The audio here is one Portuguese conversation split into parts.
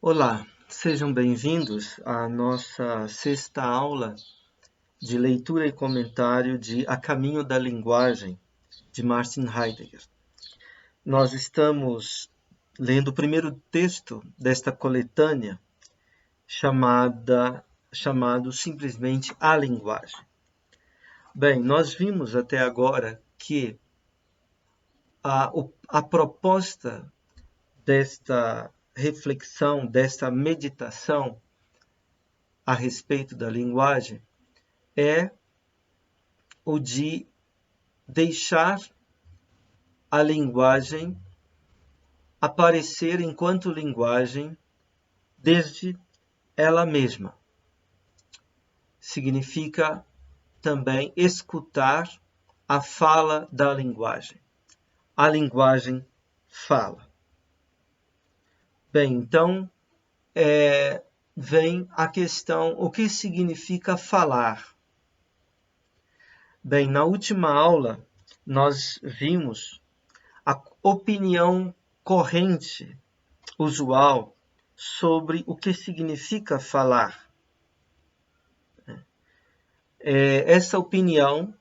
Olá, sejam bem-vindos à nossa sexta aula de leitura e comentário de A Caminho da Linguagem, de Martin Heidegger. Nós estamos lendo o primeiro texto desta coletânea, chamado simplesmente A Linguagem. Bem, nós vimos até agora que a proposta desta reflexão, desta meditação a respeito da linguagem é o de deixar a linguagem aparecer enquanto linguagem desde ela mesma. Significa também escutar a fala da linguagem. A linguagem fala. Bem, então vem a questão: o que significa falar? Bem, na última aula nós vimos a opinião corrente, usual, sobre o que significa falar. Essa opinião,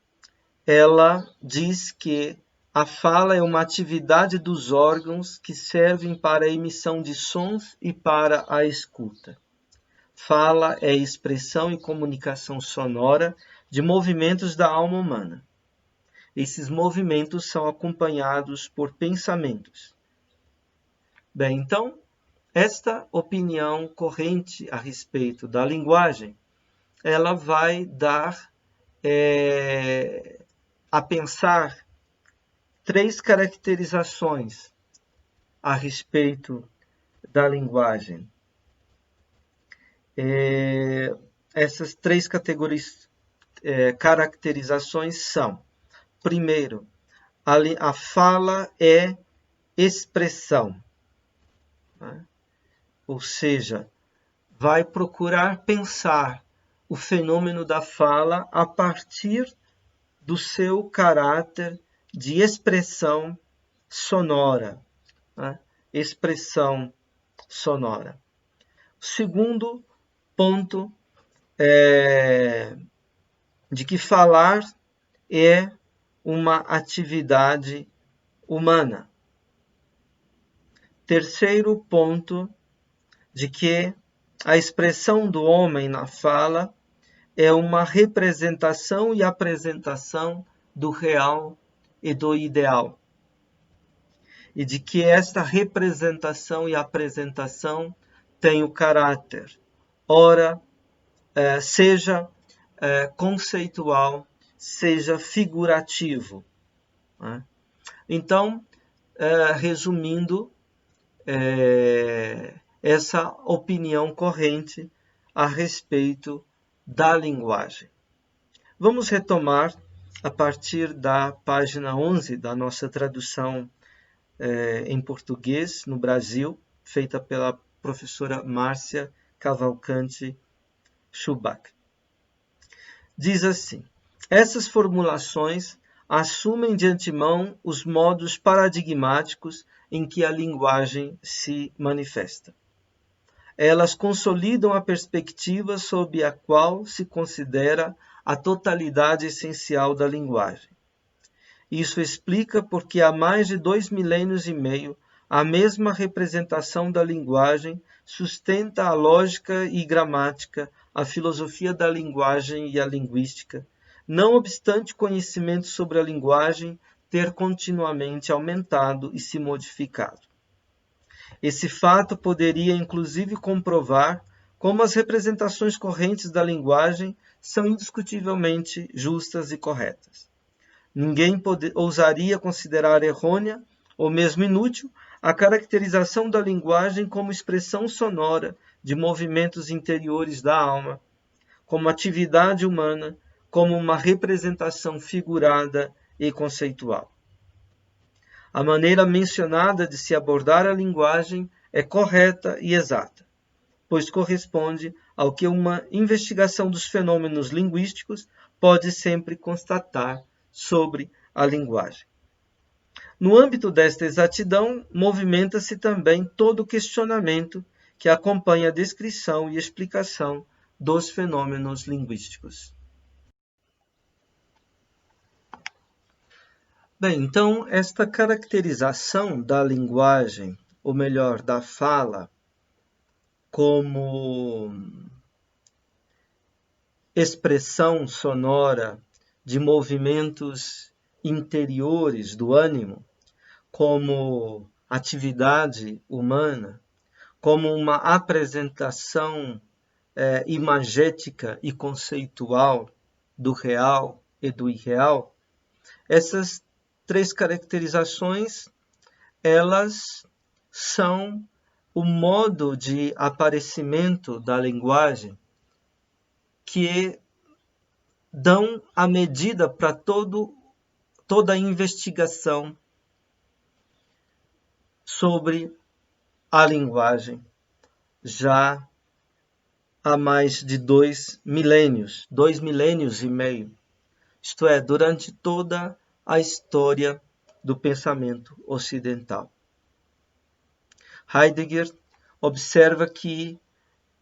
ela diz que a fala é uma atividade dos órgãos que servem para a emissão de sons e para a escuta. Fala é expressão e comunicação sonora de movimentos da alma humana. Esses movimentos são acompanhados por pensamentos. Bem, então, esta opinião corrente a respeito da linguagem, ela vai dar a pensar três caracterizações a respeito da linguagem. Essas três caracterizações são: primeiro, a fala é expressão, né? Ou seja, vai procurar pensar o fenômeno da fala a partir do seu caráter de expressão sonora, né? Expressão sonora. O segundo ponto é de que falar é uma atividade humana. Terceiro ponto, de que a expressão do homem na fala é uma representação e apresentação do real e do ideal. E de que esta representação e apresentação tem o caráter, ora, seja conceitual, seja figurativo, né? Então, resumindo, essa opinião corrente a respeito da linguagem. Vamos retomar a partir da página 11 da nossa tradução em português no Brasil, feita pela professora Márcia Cavalcante Schubach. Diz assim: essas formulações assumem de antemão os modos paradigmáticos em que a linguagem se manifesta. Elas consolidam a perspectiva sob a qual se considera a totalidade essencial da linguagem. Isso explica porque há mais de 2 milênios e meio a mesma representação da linguagem sustenta a lógica e gramática, a filosofia da linguagem e a linguística, não obstante o conhecimento sobre a linguagem ter continuamente aumentado e se modificado. Esse fato poderia inclusive comprovar como as representações correntes da linguagem são indiscutivelmente justas e corretas. Ninguém ousaria considerar errônea ou mesmo inútil a caracterização da linguagem como expressão sonora de movimentos interiores da alma, como atividade humana, como uma representação figurada e conceitual. A maneira mencionada de se abordar a linguagem é correta e exata, pois corresponde ao que uma investigação dos fenômenos linguísticos pode sempre constatar sobre a linguagem. No âmbito desta exatidão, movimenta-se também todo o questionamento que acompanha a descrição e explicação dos fenômenos linguísticos. Bem, então, esta caracterização da linguagem, ou melhor, da fala, como expressão sonora de movimentos interiores do ânimo, como atividade humana, como uma apresentação imagética e conceitual do real e do irreal, essas três caracterizações, elas são o modo de aparecimento da linguagem que dão a medida para toda a investigação sobre a linguagem, já há mais de 2 milênios, 2,5 milênios, isto é, durante toda a história do pensamento ocidental. Heidegger observa que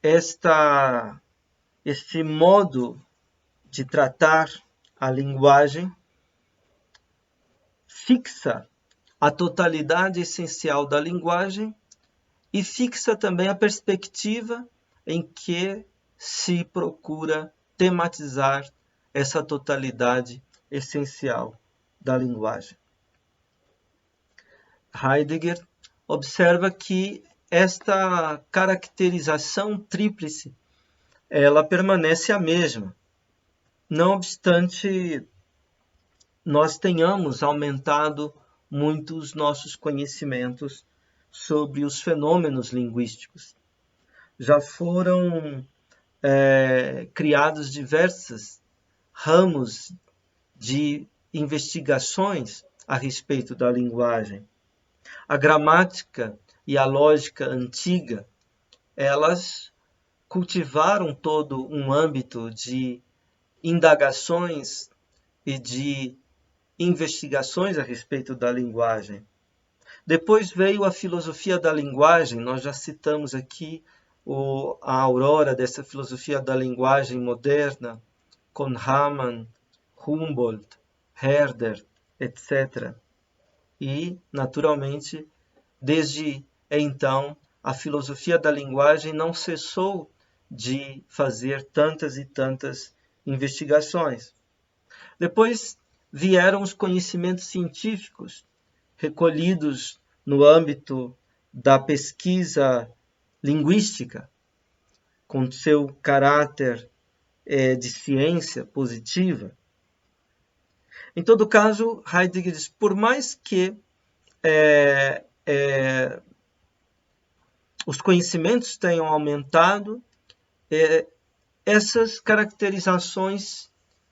este modo de tratar a linguagem fixa a totalidade essencial da linguagem e fixa também a perspectiva em que se procura tematizar essa totalidade essencial da linguagem. Heidegger observa que esta caracterização tríplice, ela permanece a mesma, não obstante nós tenhamos aumentado muito os nossos conhecimentos sobre os fenômenos linguísticos. Já foram criados diversos ramos de investigações a respeito da linguagem. A gramática e a lógica antiga, elas cultivaram todo um âmbito de indagações e de investigações a respeito da linguagem. Depois veio a filosofia da linguagem, nós já citamos aqui a aurora dessa filosofia da linguagem moderna, com Hamann, Humboldt, Herder, etc. E, naturalmente, desde então, a filosofia da linguagem não cessou de fazer tantas e tantas investigações. Depois vieram os conhecimentos científicos, recolhidos no âmbito da pesquisa linguística, com seu caráter de ciência positiva. Em todo caso, Heidegger diz, por mais que os conhecimentos tenham aumentado, essas caracterizações,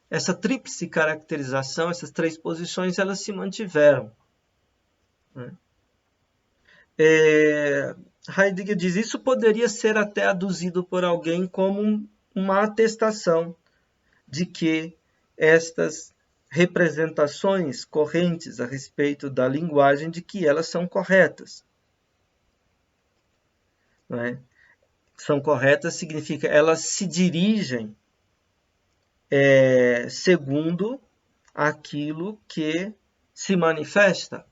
essa tríplice caracterização, essas três posições, elas se mantiveram. Heidegger diz, isso poderia ser até aduzido por alguém como uma atestação de que estas representações correntes a respeito da linguagem, de que elas são corretas. Não é? São corretas significa elas se dirigem segundo aquilo que se manifesta,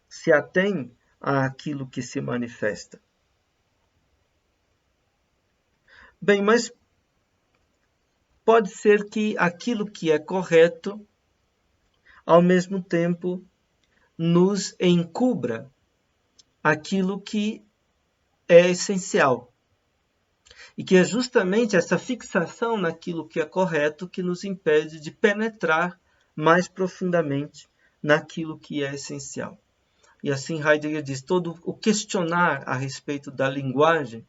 se atém àquilo que se manifesta. Bem, mas pode ser que aquilo que é correto, ao mesmo tempo, nos encubra aquilo que é essencial. E que é justamente essa fixação naquilo que é correto que nos impede de penetrar mais profundamente naquilo que é essencial. E assim Heidegger diz, todo o questionar a respeito da linguagem,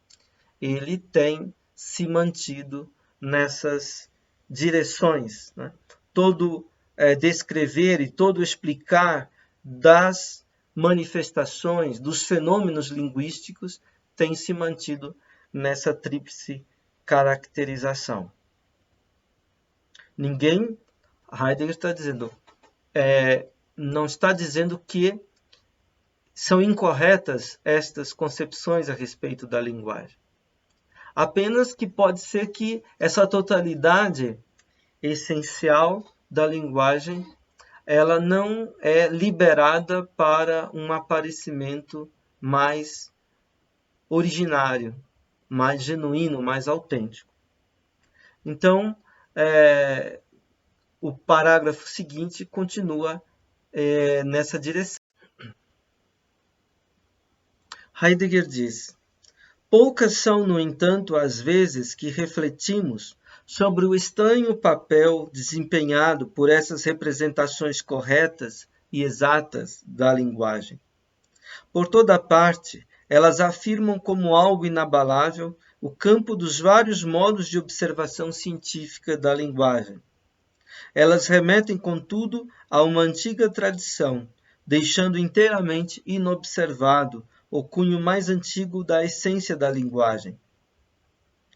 ele tem se mantido nessas direções. Né? Todo descrever e todo explicar das manifestações, dos fenômenos linguísticos, tem se mantido nessa tríplice caracterização. Ninguém, Heidegger está dizendo, não está dizendo que são incorretas estas concepções a respeito da linguagem. Apenas que pode ser que essa totalidade essencial da linguagem ela não é liberada para um aparecimento mais originário, mais genuíno, mais autêntico. Então, o parágrafo seguinte continua nessa direção. Heidegger diz: poucas são, no entanto, as vezes que refletimos sobre o estranho papel desempenhado por essas representações corretas e exatas da linguagem. Por toda parte, elas afirmam como algo inabalável o campo dos vários modos de observação científica da linguagem. Elas remetem, contudo, a uma antiga tradição, deixando inteiramente inobservado o cunho mais antigo da essência da linguagem.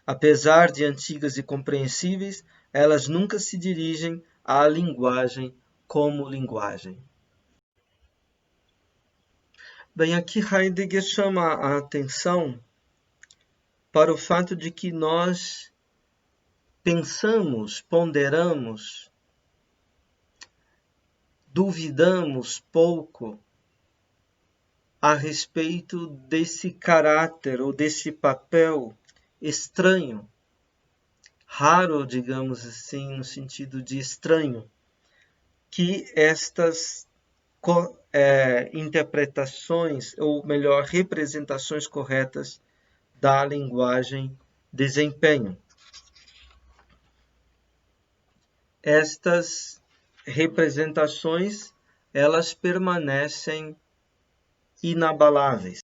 Apesar de antigas e compreensíveis, elas nunca se dirigem à linguagem como linguagem. Bem, aqui Heidegger chama a atenção para o fato de que nós pensamos, ponderamos, duvidamos pouco a respeito desse caráter ou desse papel estranho, raro, digamos assim, no sentido de estranho, que estas interpretações, ou melhor, representações corretas da linguagem desempenham. Estas representações, elas permanecem inabaláveis.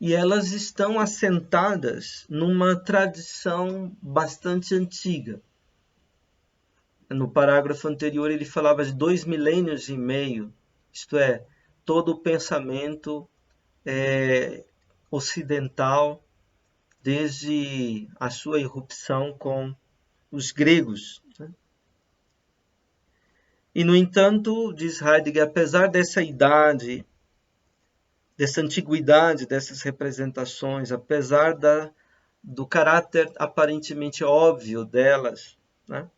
E elas estão assentadas numa tradição bastante antiga. No parágrafo anterior ele falava de 2 milênios e meio, isto é, todo o pensamento ocidental desde a sua irrupção com os gregos. E, no entanto, diz Heidegger, apesar dessa idade, dessa antiguidade dessas representações, apesar do caráter aparentemente óbvio delas, né,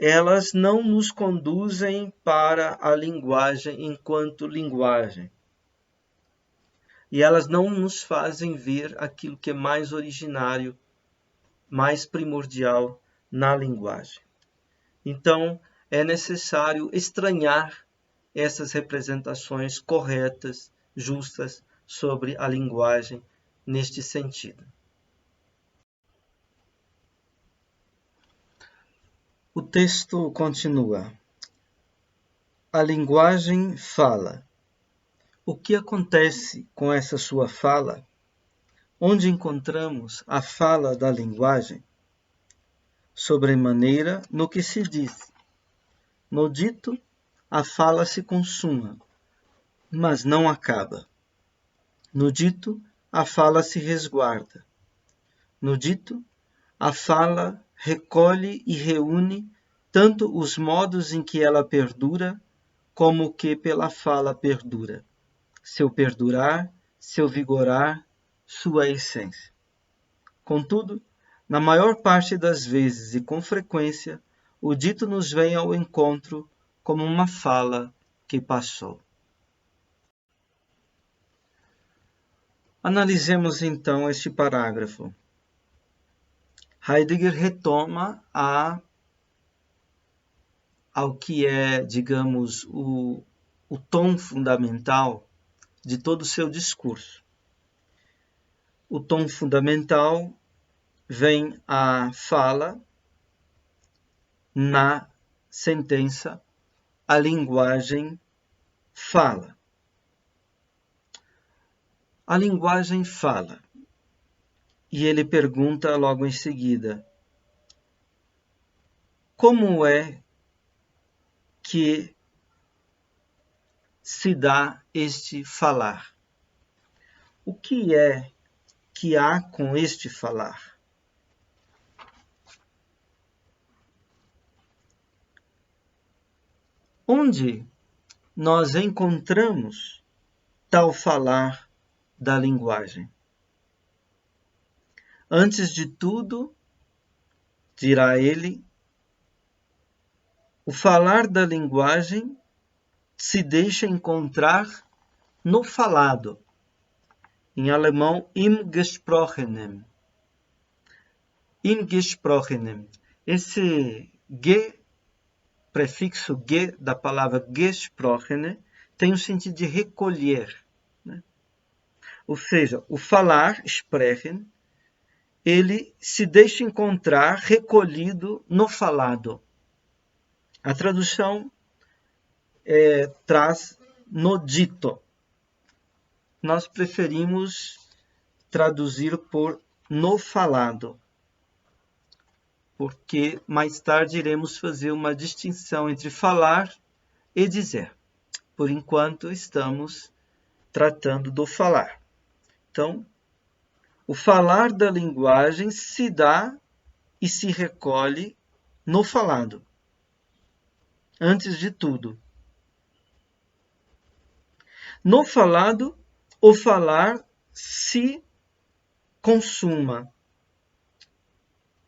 elas não nos conduzem para a linguagem enquanto linguagem. E elas não nos fazem ver aquilo que é mais originário, mais primordial na linguagem. Então, é necessário estranhar essas representações corretas, justas, sobre a linguagem neste sentido. O texto continua. A linguagem fala. O que acontece com essa sua fala? Onde encontramos a fala da linguagem? Sobremaneira no que se diz. No dito, a fala se consuma, mas não acaba. No dito, a fala se resguarda. No dito, a fala recolhe e reúne tanto os modos em que ela perdura, como o que pela fala perdura. Seu perdurar, seu vigorar, sua essência. Contudo, na maior parte das vezes e com frequência, o dito nos vem ao encontro como uma fala que passou. Analisemos então este parágrafo. Heidegger retoma ao que é, digamos, o tom fundamental de todo o seu discurso. O tom fundamental vem a fala na sentença, a linguagem fala. A linguagem fala. E ele pergunta logo em seguida: como é que se dá este falar? O que é que há com este falar? Onde nós encontramos tal falar da linguagem? Antes de tudo, dirá ele, o falar da linguagem se deixa encontrar no falado. Em alemão, im Gesprochenem. Im Gesprochenem. Esse G, prefixo G da palavra Gesprochene, tem o sentido de recolher. Né? Ou seja, o falar, sprechen, ele se deixa encontrar recolhido no falado. A tradução traz no dito. Nós preferimos traduzir por no falado, porque mais tarde iremos fazer uma distinção entre falar e dizer. Por enquanto, estamos tratando do falar. Então, o falar da linguagem se dá e se recolhe no falado. Antes de tudo. No falado, o falar se consuma.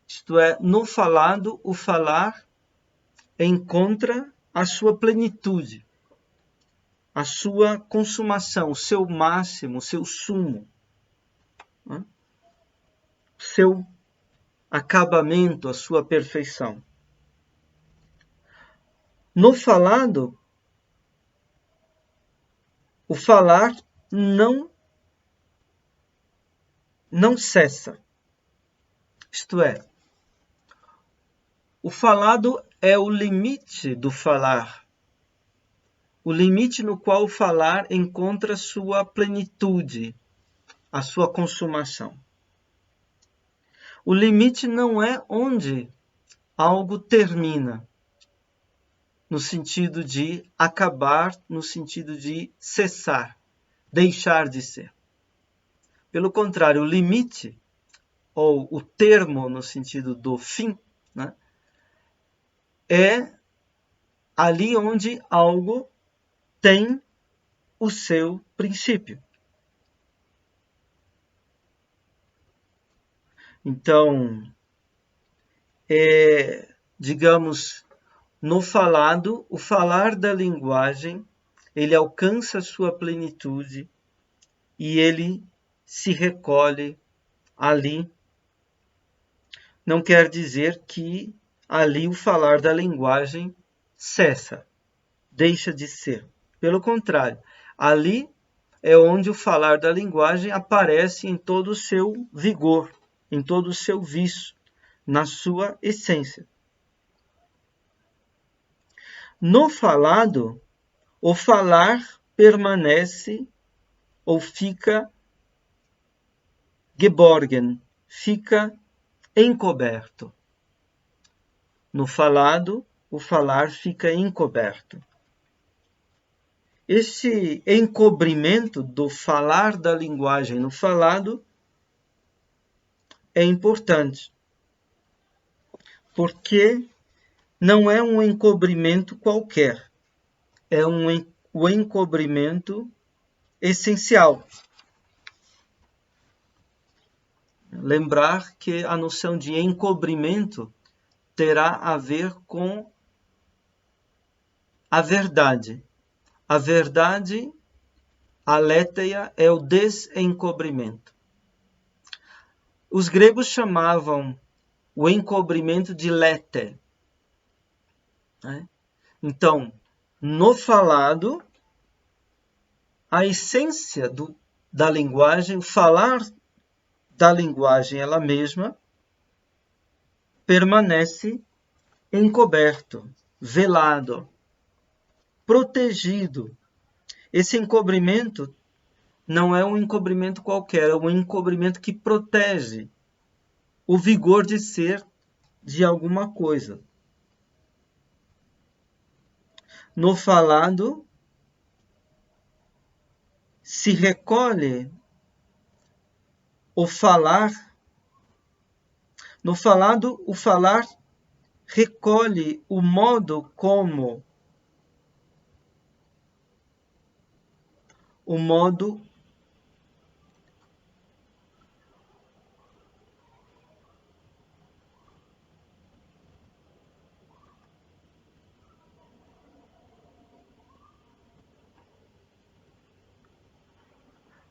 Isto é, no falado, o falar encontra a sua plenitude, a sua consumação, o seu máximo, o seu sumo, né? Seu acabamento, a sua perfeição. No falado, o falar não cessa. Isto é, o falado é o limite do falar. O limite no qual o falar encontra sua plenitude, a sua consumação. O limite não é onde algo termina, no sentido de acabar, no sentido de cessar, deixar de ser. Pelo contrário, o limite, ou o termo no sentido do fim, né, é ali onde algo tem o seu princípio. Então, digamos, no falado, o falar da linguagem, ele alcança a sua plenitude e ele se recolhe ali. Não quer dizer que ali o falar da linguagem cessa, deixa de ser. Pelo contrário, ali é onde o falar da linguagem aparece em todo o seu vigor, em todo o seu vício, na sua essência. No falado, o falar permanece ou fica geborgen, fica encoberto. No falado, o falar fica encoberto. Esse encobrimento do falar da linguagem no falado é importante, porque não é um encobrimento qualquer, é o encobrimento essencial. Lembrar que a noção de encobrimento terá a ver com a verdade. A verdade, aletheia, é o desencobrimento. Os gregos chamavam o encobrimento de lete. Né? Então, no falado, a essência da linguagem, o falar da linguagem ela mesma, permanece encoberto, velado, protegido. Esse encobrimento não é um encobrimento qualquer, é um encobrimento que protege o vigor de ser de alguma coisa. No falado, se recolhe o falar. No falado, o falar recolhe o modo como o modo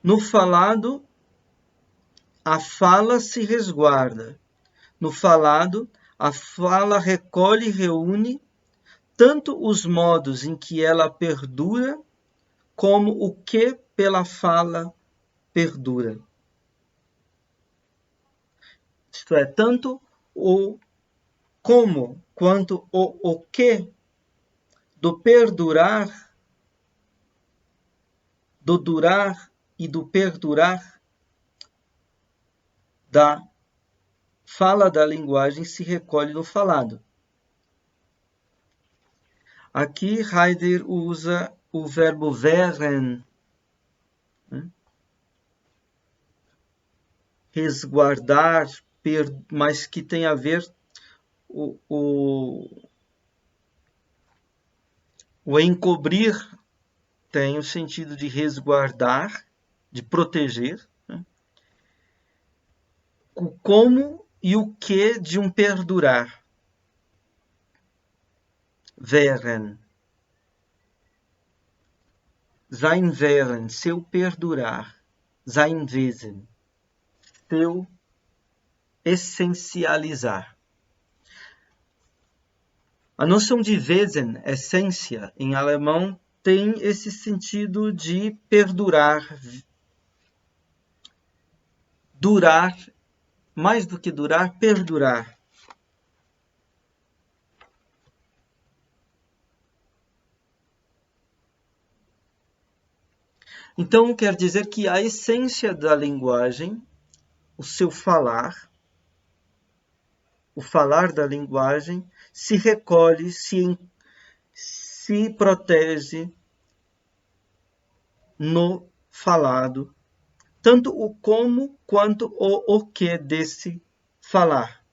no falado, a fala se resguarda. No falado, a fala recolhe e reúne tanto os modos em que ela perdura, como o que pela fala perdura. Isto é, tanto o como quanto o que do perdurar, do durar e do perdurar da fala da linguagem se recolhe no falado. Aqui Heidegger usa o verbo wären, resguardar, mas que tem a ver o encobrir tem o sentido de resguardar, de proteger, o como e o que de um perdurar. Wären. Sein Wären, seu perdurar. Sein Wesen, seu essencializar. A noção de Wesen, essência, em alemão, tem esse sentido de perdurar, durar, mais do que durar, perdurar. Então, quer dizer que a essência da linguagem, o seu falar, o falar da linguagem, se recolhe, se protege no falado, tanto o como quanto o que desse falar.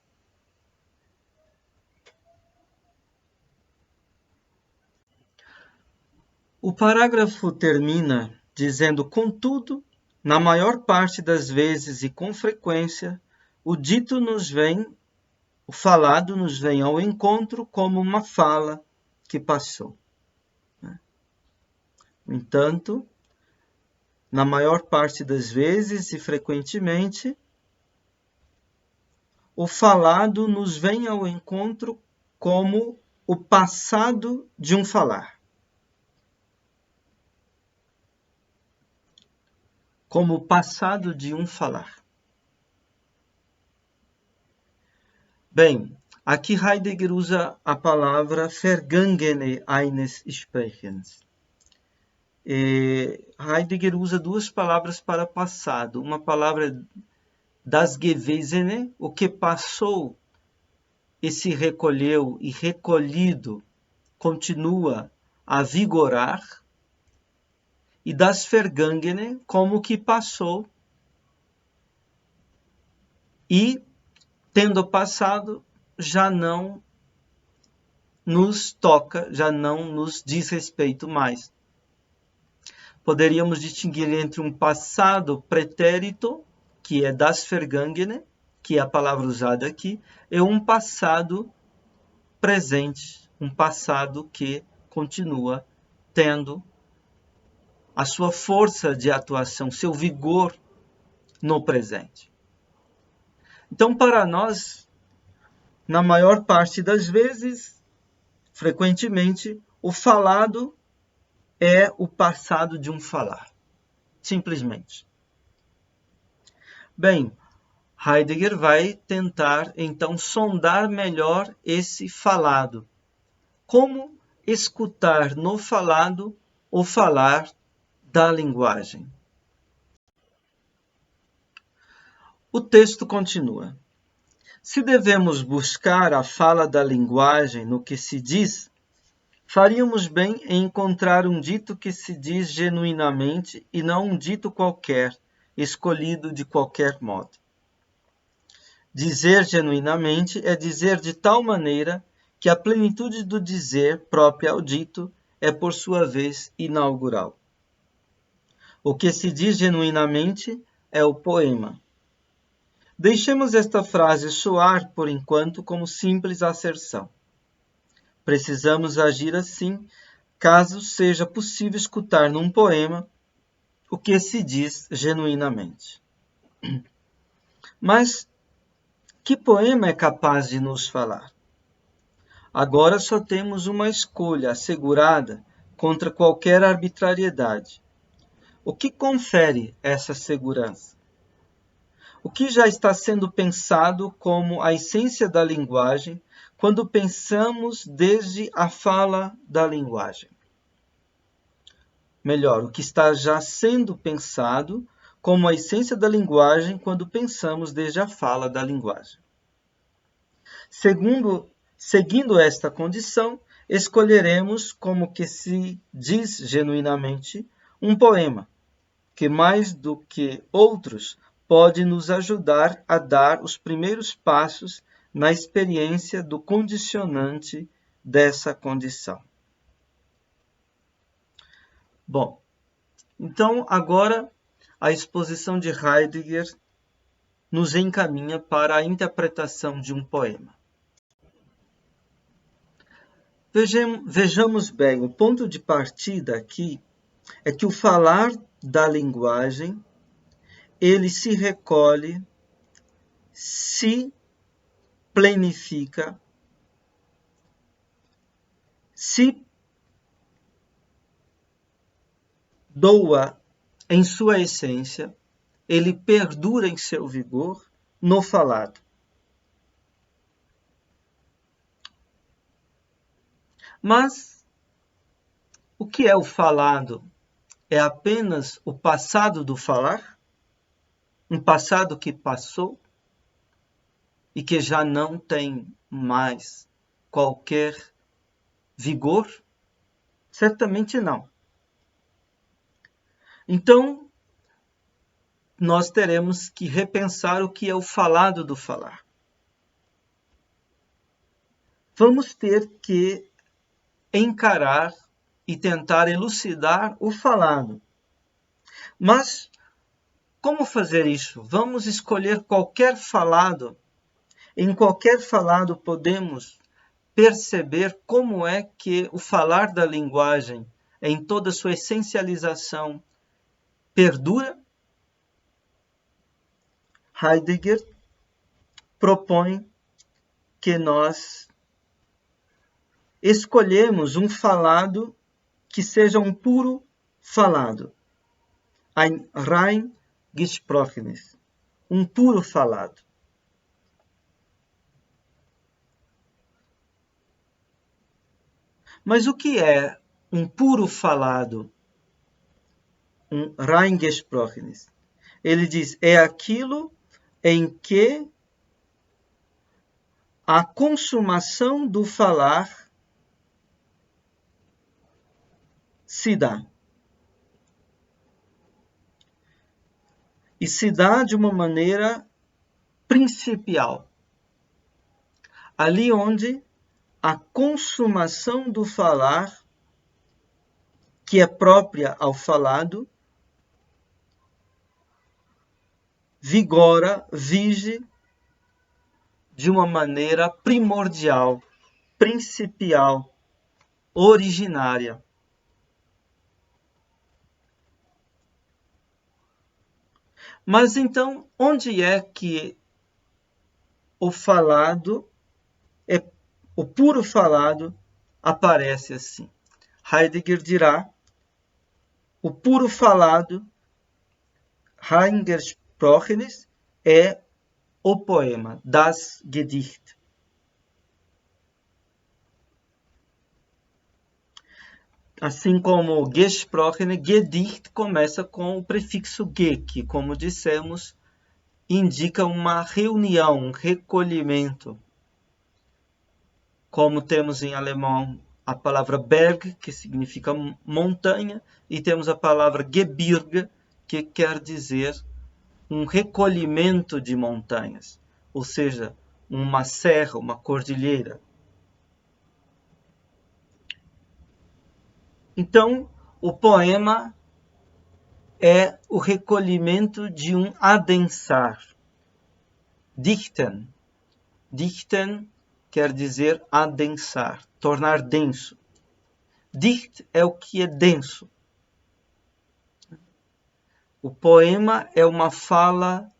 O parágrafo termina dizendo, contudo, na maior parte das vezes e com frequência, o dito nos vem, o falado nos vem ao encontro como uma fala que passou. No entanto, na maior parte das vezes e frequentemente, o falado nos vem ao encontro como o passado de um falar. Como o passado de um falar. Bem, aqui Heidegger usa a palavra vergangene eines Sprechens. Heidegger usa duas palavras para passado. Uma palavra das Gewesene, o que passou e se recolheu e recolhido continua a vigorar, e das Vergangene, como que passou e, tendo passado, já não nos toca, já não nos diz respeito mais. Poderíamos distinguir entre um passado pretérito, que é das Vergangene, que é a palavra usada aqui, e um passado presente, um passado que continua tendo a sua força de atuação, seu vigor no presente. Então, para nós, na maior parte das vezes, frequentemente, o falado é o passado de um falar. Simplesmente. Bem, Heidegger vai tentar, então, sondar melhor esse falado. Como escutar no falado o falar da linguagem. O texto continua. Se devemos buscar a fala da linguagem no que se diz, faríamos bem em encontrar um dito que se diz genuinamente e não um dito qualquer, escolhido de qualquer modo. Dizer genuinamente é dizer de tal maneira que a plenitude do dizer própria ao dito é, por sua vez, inaugural. O que se diz genuinamente é o poema. Deixemos esta frase soar, por enquanto, como simples asserção. Precisamos agir assim, caso seja possível escutar num poema o que se diz genuinamente. Mas que poema é capaz de nos falar? Agora só temos uma escolha assegurada contra qualquer arbitrariedade. O que confere essa segurança? O que já está sendo pensado como a essência da linguagem quando pensamos desde a fala da linguagem? Melhor, o que está já sendo pensado como a essência da linguagem quando pensamos desde a fala da linguagem. Seguindo esta condição, escolheremos como que se diz genuinamente um poema, que mais do que outros pode nos ajudar a dar os primeiros passos na experiência do condicionante dessa condição. Bom, então agora a exposição de Heidegger nos encaminha para a interpretação de um poema. Vejamos bem, o ponto de partida aqui é que o falar da linguagem, ele se recolhe, se planifica, se doa em sua essência, ele perdura em seu vigor no falado. Mas o que é o falado? É apenas o passado do falar? Um passado que passou e que já não tem mais qualquer vigor? Certamente não. Então, nós teremos que repensar o que é o falado do falar. Vamos ter que encarar e tentar elucidar o falado. Mas como fazer isso? Vamos escolher qualquer falado. Em qualquer falado podemos perceber como é que o falar da linguagem, em toda sua essencialização, perdura? Heidegger propõe que nós escolhemos um falado que seja um puro falado. Ein rein gesprochenes. Um puro falado. Mas o que é um puro falado? Um rein gesprochenes. Ele diz, é aquilo em que a consumação do falar se dá. E se dá de uma maneira principial. Ali onde a consumação do falar, que é própria ao falado, vigora, vige de uma maneira primordial, principial, originária. Mas então, onde é que o falado, o puro falado, aparece assim? Heidegger dirá, o puro falado, rein gesprochenes, é o poema, das Gedicht. Assim como gesprochene, Gedicht começa com o prefixo ge, que, como dissemos, indica uma reunião, um recolhimento. Como temos em alemão a palavra Berg, que significa montanha, e temos a palavra Gebirge, que quer dizer um recolhimento de montanhas, ou seja, uma serra, uma cordilheira. Então, o poema é o recolhimento de um adensar. Dichten. Dichten quer dizer adensar, tornar denso. Dicht é o que é denso. O poema é uma fala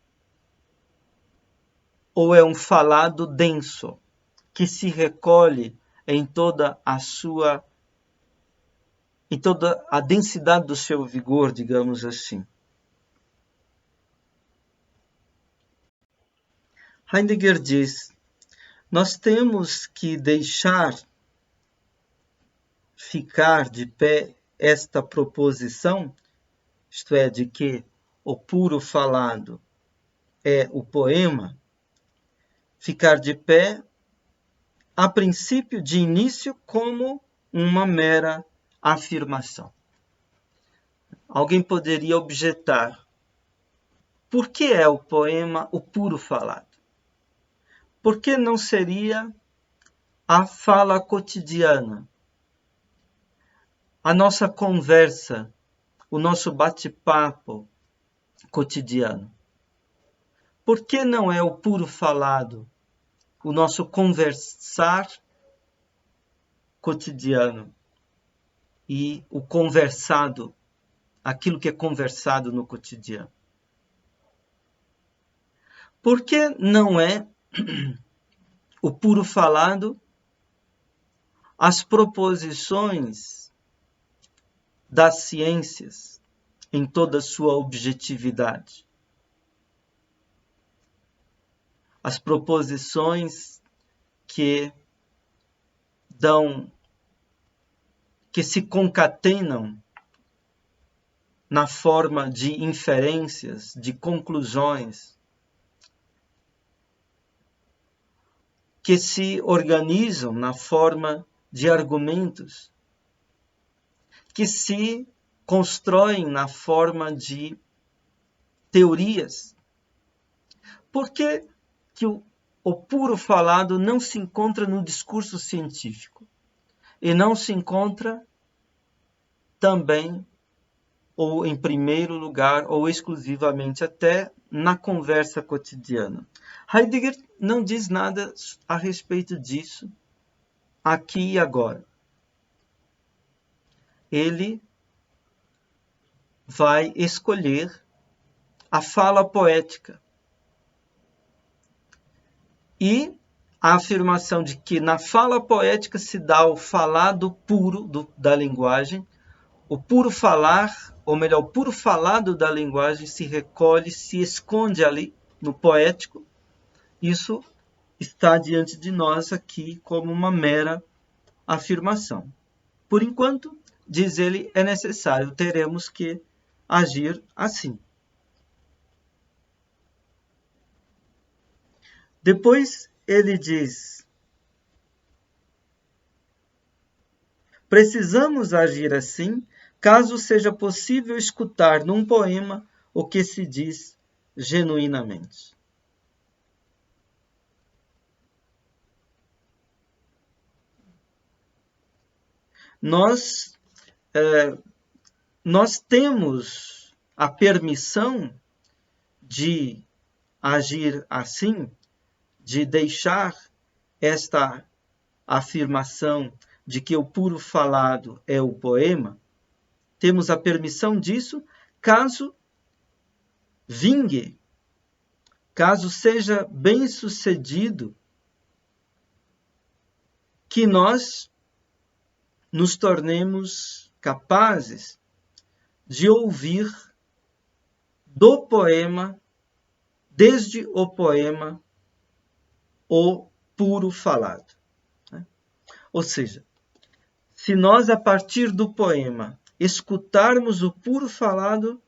ou é um falado denso, que se recolhe em toda a densidade do seu vigor, digamos assim. Heidegger diz: nós temos que deixar ficar de pé esta proposição, isto é, de que o puro falado é o poema, ficar de pé, a princípio, de início, como uma mera afirmação. Alguém poderia objetar: por que é o poema o puro falado? Por que não seria a fala cotidiana, a nossa conversa, o nosso bate-papo cotidiano? Por que não é o puro falado, o nosso conversar cotidiano e o conversado, aquilo que é conversado no cotidiano? Por que não é o puro falado as proposições das ciências em toda a sua objetividade? As proposições que se concatenam na forma de inferências, de conclusões, que se organizam na forma de argumentos, que se constroem na forma de teorias. Por que o puro falado não se encontra no discurso científico? E não se encontra também, ou em primeiro lugar, ou exclusivamente até, na conversa cotidiana? Heidegger não diz nada a respeito disso aqui e agora. Ele vai escolher a fala poética e a afirmação de que na fala poética se dá o falado puro da linguagem, o puro falar, ou melhor, o puro falado da linguagem se recolhe, se esconde ali no poético. Isso está diante de nós aqui como uma mera afirmação. Por enquanto, diz ele, é necessário, teremos que agir assim. Depois ele diz: precisamos agir assim, caso seja possível escutar num poema o que se diz genuinamente. Nós temos a permissão de agir assim, de deixar esta afirmação de que o puro falado é o poema. Temos a permissão disso caso vingue, caso seja bem sucedido, que nós nos tornemos capazes de ouvir do poema, desde o poema, o puro falado. Ou seja, se nós, a partir do poema, escutarmos o puro falado,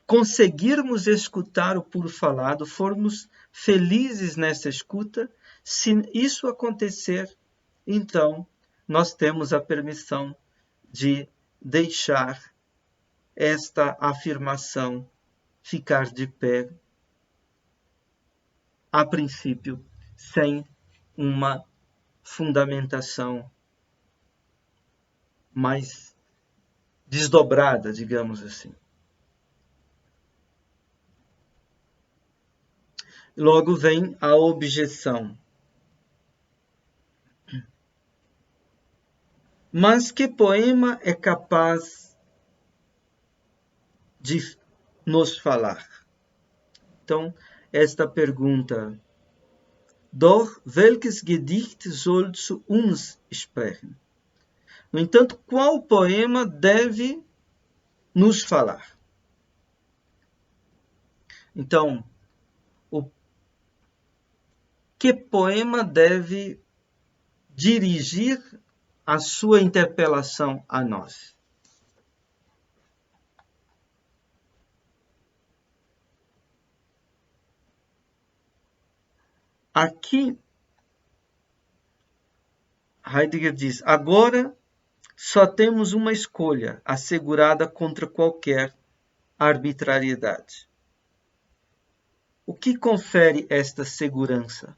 conseguirmos escutar o puro falado, formos felizes nessa escuta, se isso acontecer, então nós temos a permissão de deixar esta afirmação ficar de pé, a princípio, sem uma fundamentação mais desdobrada, digamos assim. Logo vem a objeção. Mas que poema é capaz de nos falar? Então, esta pergunta. Doch welches Gedicht soll zu uns sprechen? No entanto, qual poema deve nos falar? Então, que poema deve dirigir a sua interpelação a nós? Aqui, Heidegger diz, agora só temos uma escolha assegurada contra qualquer arbitrariedade. O que confere esta segurança?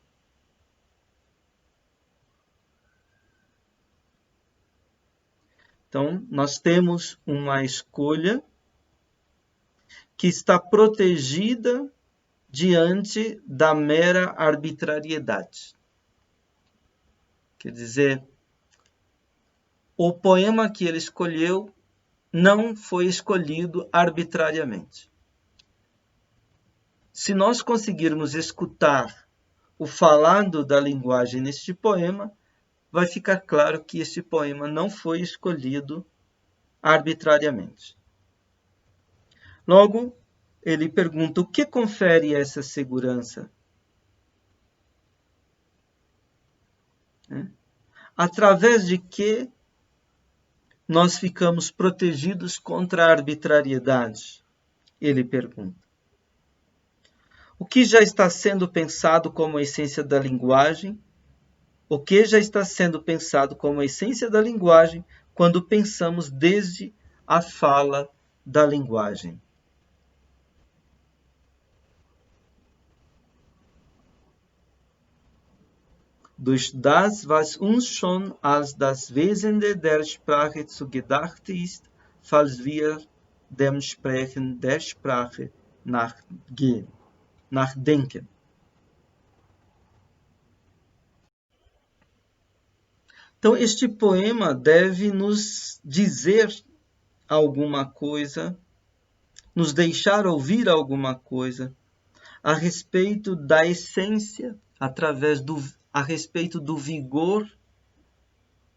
Então, nós temos uma escolha que está protegida diante da mera arbitrariedade. Quer dizer, o poema que ele escolheu não foi escolhido arbitrariamente. Se nós conseguirmos escutar o falado da linguagem neste poema, vai ficar claro que este poema não foi escolhido arbitrariamente. Logo, ele pergunta o que confere essa segurança? Através de que nós ficamos protegidos contra a arbitrariedade? Ele pergunta. O que já está sendo pensado como a essência da linguagem? O que já está sendo pensado como a essência da linguagem quando pensamos desde a fala da linguagem? Durch das, was uns schon als das Wesen der Sprache zugedacht ist, falls wir dem Sprechen der Sprache nachdenken. Então, este poema deve nos dizer alguma coisa, nos deixar ouvir alguma coisa a respeito da essência, a respeito do vigor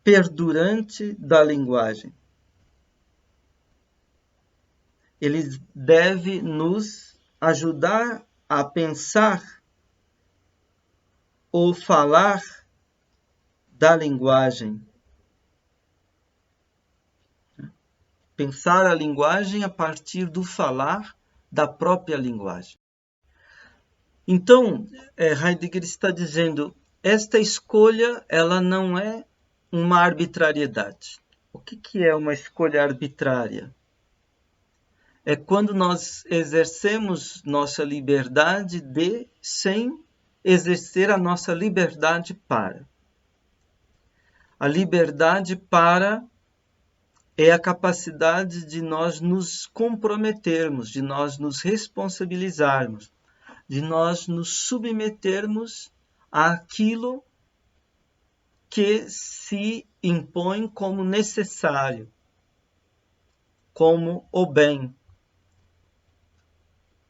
perdurante da linguagem. Ele deve nos ajudar a pensar ou falar da linguagem. Pensar a linguagem a partir do falar da própria linguagem. Então, Heidegger está dizendo, esta escolha ela não é uma arbitrariedade. O que é uma escolha arbitrária? É quando nós exercemos nossa liberdade sem exercer a nossa liberdade para. A liberdade para é a capacidade de nós nos comprometermos, de nós nos responsabilizarmos, de nós nos submetermos àquilo que se impõe como necessário, como o bem,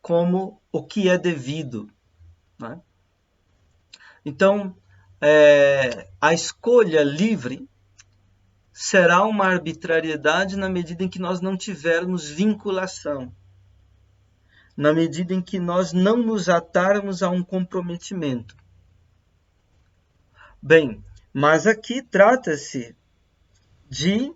como o que é devido. Né? Então, a escolha livre será uma arbitrariedade na medida em que nós não tivermos vinculação, na medida em que nós não nos atarmos a um comprometimento. Bem, mas aqui trata-se de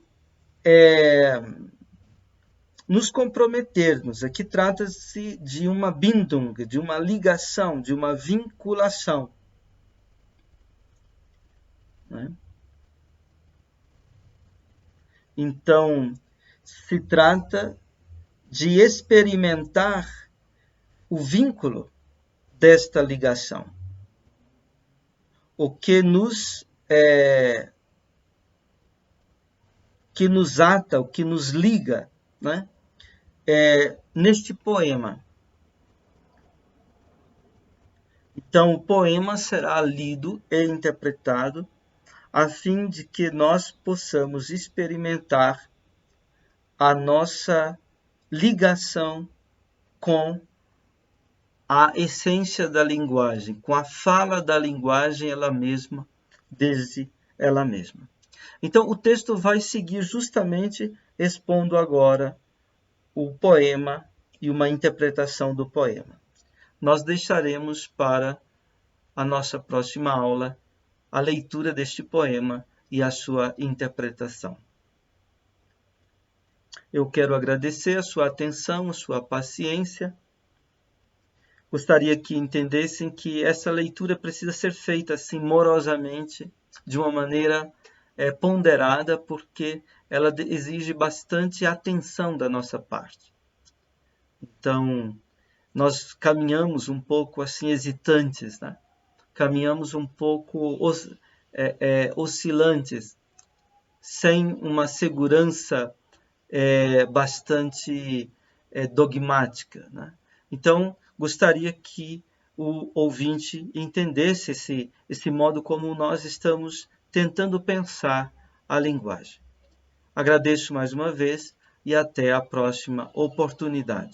nos comprometermos. Aqui trata-se de uma Bindung, de uma ligação, de uma vinculação. Né? Então, se trata de experimentar o vínculo desta ligação. O que nos ata, o que nos liga, né? Neste poema. Então, o poema será lido e interpretado a fim de que nós possamos experimentar a nossa ligação com a essência da linguagem, com a fala da linguagem ela mesma, desde ela mesma. Então, o texto vai seguir justamente expondo agora o poema e uma interpretação do poema. Nós deixaremos para a nossa próxima aula a leitura deste poema e a sua interpretação. Eu quero agradecer a sua atenção, a sua paciência. Gostaria que entendessem que essa leitura precisa ser feita assim morosamente, de uma maneira ponderada, porque ela exige bastante atenção da nossa parte. Então, nós caminhamos um pouco assim hesitantes, né? Caminhamos um pouco oscilantes, sem uma segurança bastante dogmática, né? Então, gostaria que o ouvinte entendesse esse modo como nós estamos tentando pensar a linguagem. Agradeço mais uma vez e até a próxima oportunidade.